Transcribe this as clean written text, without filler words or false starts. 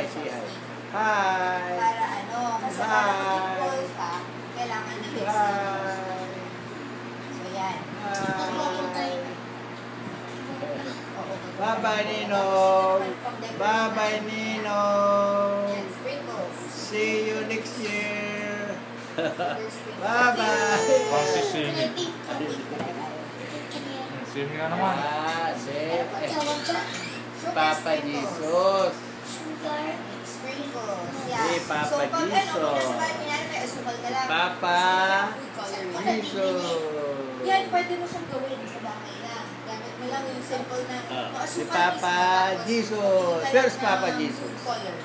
hi, say hi. Hi. Para ano, kasi para mag-call ka, kailangan na mix. Hi. So yan. Hi. Oo. Bye-bye, Ninong. Bye-bye, Ninong. Yan, sprinkles. See you next year. There's sprinkles. Bye-bye. Pang sisingit. Singit nga naman. Papa Jesus. Sprinkles. Yan. Hey, Papa So, pag ano, Jesus. pinasabay mo yan, may asukal ka lang. Papa Jesus. Yan, pwede mo siyang gawin sa bahay lang. Gamit mo lang yung simple na Si asukal Papa mismo, tapos Jesus. pili ka lang Where's ng Papa Jesus? food color.